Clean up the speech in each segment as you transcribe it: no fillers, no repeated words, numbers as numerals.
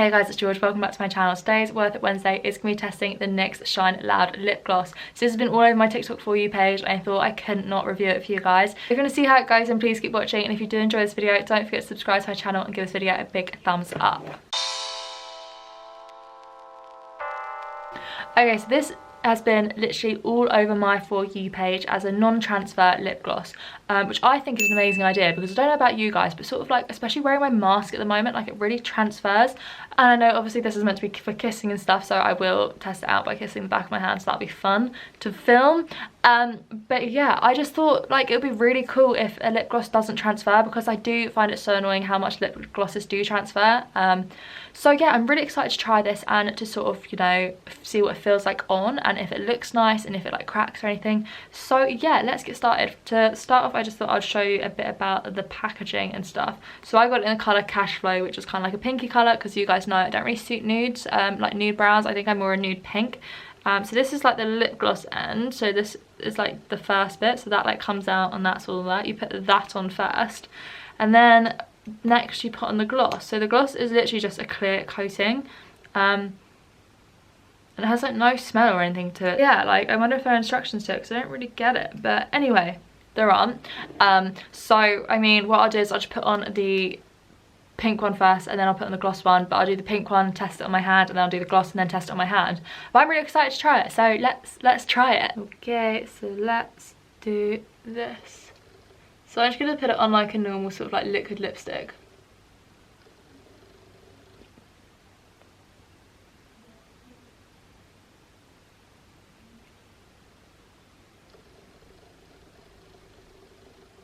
Hey guys, it's George. Welcome back to my channel. Today's Worth It Wednesday is going to be testing the NYX Shine Loud Lip Gloss. So this has been all over my TikTok For You page and I thought I couldn't not review it for you guys. If you're going to see how it goes, then please keep watching, and if you do enjoy this video, don't forget to subscribe to my channel and give this video a big thumbs up. Okay, so this has been literally all over my For You page as a non-transfer lip gloss, which I think is an amazing idea, because I don't know about you guys, but sort of like, especially wearing my mask at the moment, like it really transfers. And I know obviously this is meant to be for kissing and stuff, so I will test it out by kissing the back of my hand, so that'll be fun to film. But yeah, I just thought like it would be really cool if a lip gloss doesn't transfer, because I do find it so annoying how much lip glosses do transfer. So yeah, I'm really excited to try this and to sort of, you know, see what it feels like on, and if it looks nice and if it like cracks or anything. So yeah, let's get started. To start off, I just thought I'd show you a bit about the packaging and stuff. So I got it in the colour Cash Flow, which is kind of like a pinky colour, because you guys know I don't really suit nudes, like nude brows. I think I'm more a nude pink. So this is like the lip gloss end, so this is like the first bit, so that like comes out and that's all that. You put that on first, and then next you put on the gloss. So the gloss is literally just a clear coating, and it has like no smell or anything to it. Yeah, like I wonder if there are instructions to it, because I don't really get it, but anyway, there aren't. So I mean, what I'll do is I'll just put on the pink one first, and then I'll put on the gloss one, but I'll do the pink one, test it on my hand, and then I'll do the gloss and then test it on my hand. But I'm really excited to try it, so let's try it. Okay, so let's do this. So I'm just gonna put it on like a normal sort of like liquid lipstick.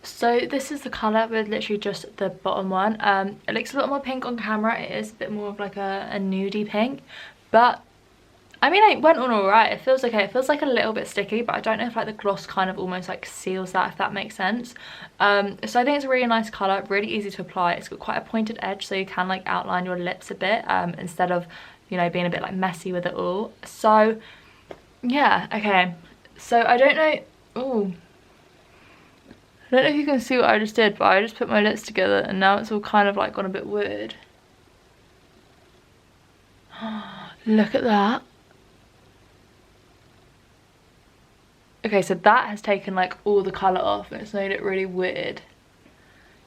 So this is the colour with literally just the bottom one. It looks a lot more pink on camera. It is a bit more of like a nudie pink, but I mean it went on alright. It feels okay. It feels like a little bit sticky, but I don't know if like the gloss kind of almost like seals that, if that makes sense. So I think it's a really nice colour, really easy to apply. It's got quite a pointed edge, so you can like outline your lips a bit, instead of, you know, being a bit like messy with it all. So yeah, okay. So I don't know, ooh, I don't know if you can see what I just did, but I just put my lips together and now it's all kind of like gone a bit weird. Look at that. Okay, so that has taken like all the colour off and it's made it really weird.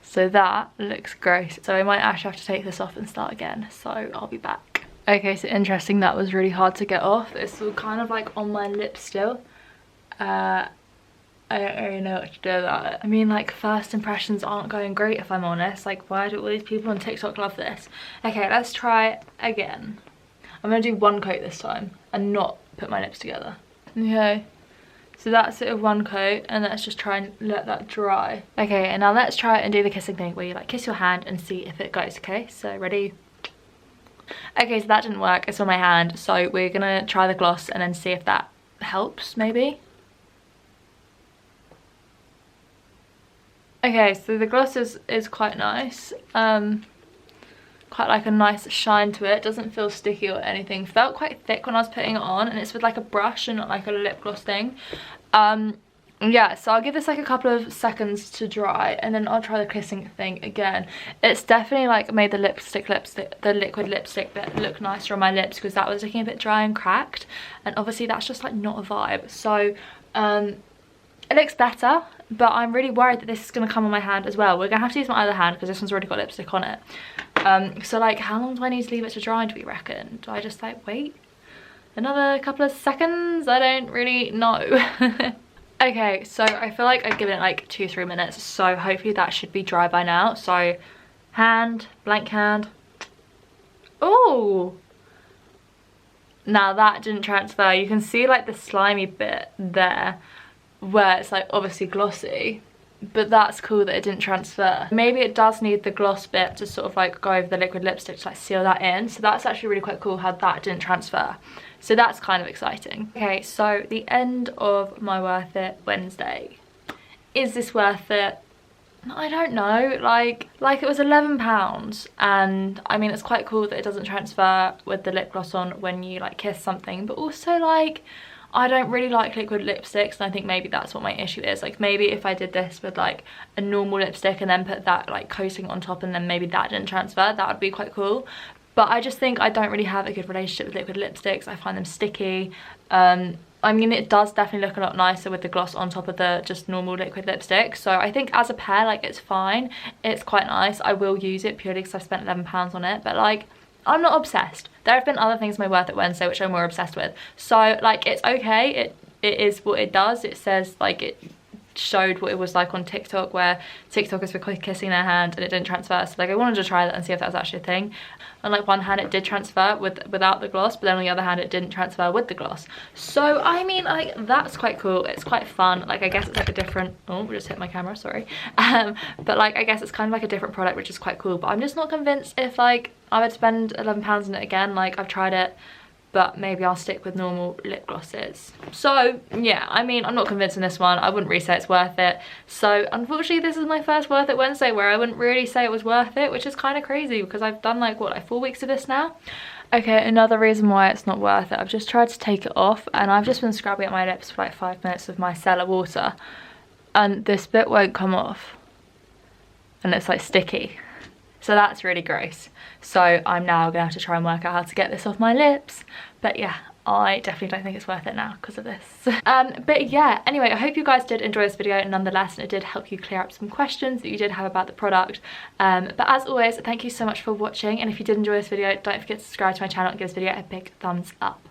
So that looks gross. So I might actually have to take this off and start again. So I'll be back. Okay, so interesting, that was really hard to get off. It's all kind of like on my lips still. I don't really know what to do about it. I mean, like, first impressions aren't going great, if I'm honest. Like, why do all these people on TikTok love this? Okay, let's try again. I'm gonna do one coat this time and not put my lips together. Okay, so that's it of one coat, and let's just try and let that dry. Okay, and now let's try it and do the kissing thing where you like kiss your hand and see if it goes. Okay, so ready? Okay, so that didn't work. It's on my hand, so we're gonna try the gloss and then see if that helps, maybe. Okay, so the gloss is quite nice. Quite like a nice shine to it. Doesn't feel sticky or anything. Felt quite thick when I was putting it on, and it's with like a brush and not like a lip gloss thing. Yeah, so I'll give this like a couple of seconds to dry, and then I'll try the kissing thing again. It's definitely like made the the liquid lipstick bit look nicer on my lips, because that was looking a bit dry and cracked, and obviously that's just like not a vibe. So it looks better, but I'm really worried that this is going to come on my hand as well. We're going to have to use my other hand because this one's already got lipstick on it. So like, how long do I need to leave it to dry, do we reckon? Do I just like wait another couple of seconds? I don't really know. Okay, so I feel like I've given it like 2-3 minutes, so hopefully that should be dry by now. So hand, blank hand. Oh, now that didn't transfer. You can see like the slimy bit there where it's like obviously glossy, but that's cool that it didn't transfer. Maybe it does need the gloss bit to sort of like go over the liquid lipstick to like seal that in. So that's actually really quite cool how that didn't transfer. So that's kind of exciting. Okay, so the end of my Worth It Wednesday. Is this worth it? I don't know, like it was £11, and I mean it's quite cool that it doesn't transfer with the lip gloss on when you like kiss something, but also like I don't really like liquid lipsticks, and I think maybe that's what my issue is. Like maybe if I did this with like a normal lipstick and then put that like coating on top and then maybe that didn't transfer, that would be quite cool. But I just think I don't really have a good relationship with liquid lipsticks. I find them sticky. I mean, it does definitely look a lot nicer with the gloss on top of the just normal liquid lipstick. So I think as a pair, like, it's fine. It's quite nice. I will use it purely because I've spent £11 on it. But like, I'm not obsessed. There have been other things in my Worth It Wednesday which I'm more obsessed with. So like, it's okay. It is what it does. It says, like, it showed what it was like on TikTok, where TikTokers were kissing their hand and it didn't transfer. So like, I wanted to try that and see if that was actually a thing. On like one hand it did transfer without the gloss, but then on the other hand it didn't transfer with the gloss. So I mean, like, that's quite cool. It's quite fun. Like, I guess it's like a different, oh, we just hit my camera, sorry. But like, I guess it's kind of like a different product, which is quite cool. But I'm just not convinced if like I would spend £11 on it again. Like, I've tried it, but maybe I'll stick with normal lip glosses. So yeah, I mean, I'm not convinced in this one. I wouldn't really say it's worth it. So unfortunately, this is my first Worth It Wednesday where I wouldn't really say it was worth it, which is kind of crazy because I've done like, what, like 4 weeks of this now? Okay, another reason why it's not worth it. I've just tried to take it off and I've just been scrubbing at my lips for like 5 minutes with my micellar water and this bit won't come off and it's like sticky. So that's really gross. So I'm now gonna have to try and work out how to get this off my lips. But yeah, I definitely don't think it's worth it now because of this. But yeah, anyway, I hope you guys did enjoy this video nonetheless, and it did help you clear up some questions that you did have about the product. But as always, thank you so much for watching, and if you did enjoy this video, don't forget to subscribe to my channel and give this video a big thumbs up.